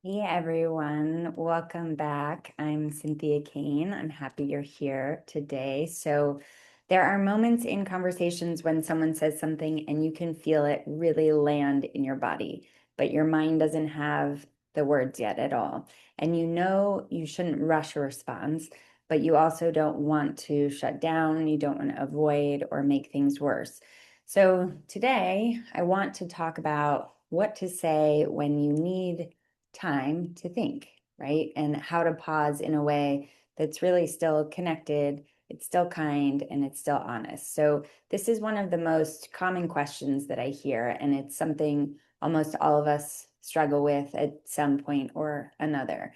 Hey everyone, welcome back. I'm Cynthia Kane. I'm happy you're here today. So, there are moments in conversations when someone says something and you can feel it really land in your body, but your mind doesn't have the words yet at all. And you know you shouldn't rush a response, but you also don't want to shut down, you don't want to avoid or make things worse. So, today I want to talk about what to say when you need time to think, right? And how to pause in a way that's really still connected, it's still kind, and it's still honest. So, this is one of the most common questions that I hear, and it's something almost all of us struggle with at some point or another.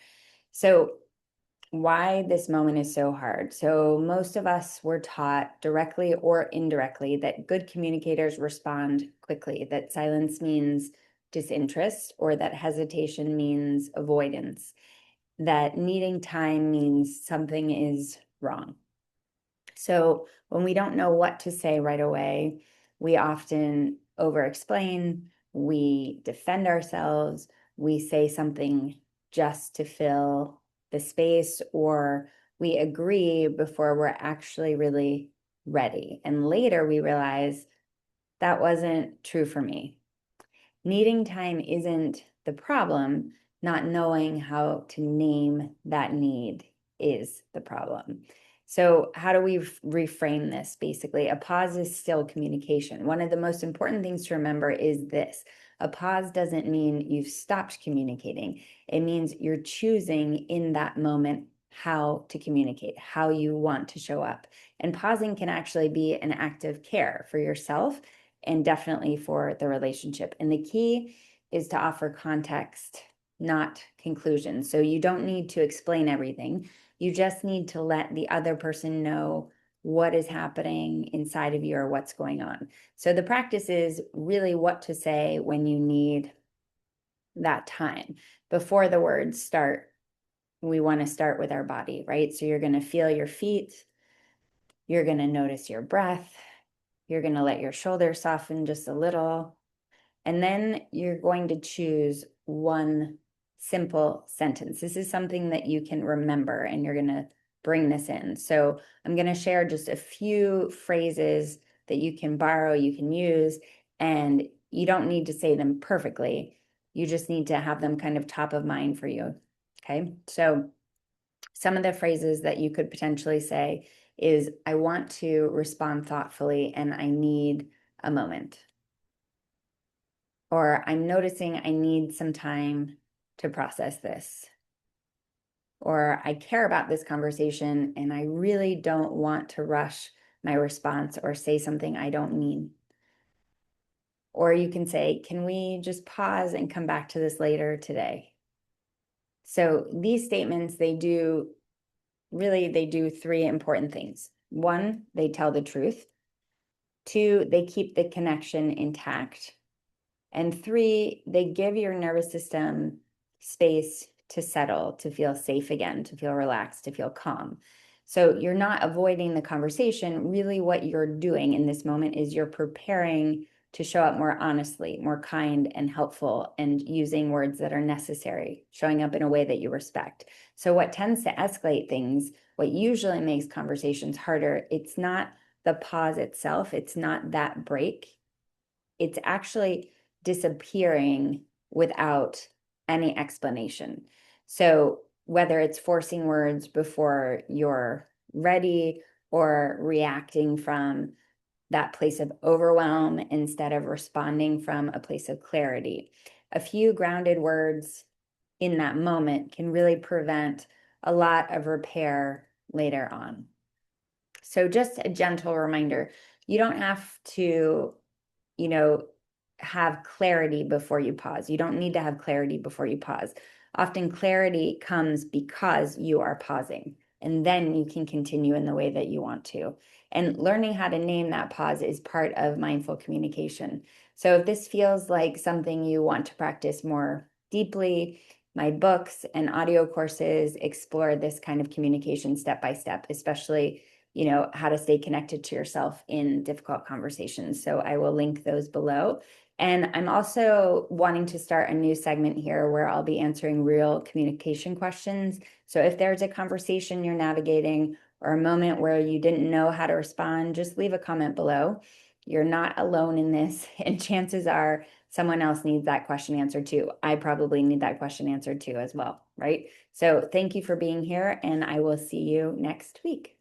So, why this moment is so hard. So, most of us were taught directly or indirectly that good communicators respond quickly, that silence means disinterest, or that hesitation means avoidance, that needing time means something is wrong. So, when we don't know what to say right away, we often over explain, we defend ourselves, we say something just to fill the space, or we agree before we're actually really ready. And later we realize that wasn't true for me. Needing time isn't the problem. Not knowing how to name that need is the problem. So, how do we reframe this? Basically, a pause is still communication. One of the most important things to remember is this: a pause doesn't mean you've stopped communicating, it means you're choosing in that moment how to communicate, how you want to show up. And pausing can actually be an act of care for yourself and definitely for the relationship. And the key is to offer context, not conclusion. So you don't need to explain everything. You just need to let the other person know what is happening inside of you or what's going on. So the practice is really what to say when you need that time. Before the words start, we want to start with our body, right? So you're going to feel your feet, you're going to notice your breath, you're going to let your shoulders soften just a little. And then you're going to choose one simple sentence. This is something that you can remember, and you're going to bring this in. So I'm going to share just a few phrases that you can borrow, you can use, and you don't need to say them perfectly. You just need to have them kind of top of mind for you. Okay. So some of the phrases that you could potentially say is, I want to respond thoughtfully and I need a moment. Or I'm noticing I need some time to process this. Or I care about this conversation and I really don't want to rush my response or say something I don't mean. Or you can say, can we just pause and come back to this later today? So these statements, they do three important things. One, they tell the truth. Two, they keep the connection intact. And three, they give your nervous system space to settle, to feel safe again, to feel relaxed, to feel calm. So you're not avoiding the conversation. Really, what you're doing in this moment is you're preparing to show up more honestly, more kind and helpful, and using words that are necessary, showing up in a way that you respect. So, what tends to escalate things, what usually makes conversations harder, it's not the pause itself, it's not that break. It's actually disappearing without any explanation. So whether it's forcing words before you're ready or reacting from that place of overwhelm instead of responding from a place of clarity, a few grounded words in that moment can really prevent a lot of repair later on. So just a gentle reminder, you don't have to, you know, have clarity before you pause. You don't need to have clarity before you pause. Often clarity comes because you are pausing, and then you can continue in the way that you want to. And learning how to name that pause is part of mindful communication. So if this feels like something you want to practice more deeply, my books and audio courses explore this kind of communication step by step, especially how to stay connected to yourself in difficult conversations. So I will link those below. And I'm also wanting to start a new segment here where I'll be answering real communication questions. So if there's a conversation you're navigating or a moment where you didn't know how to respond, just leave a comment below. You're not alone in this, and chances are someone else needs that question answered too. I probably need that question answered too as well, right? So thank you for being here, and I will see you next week.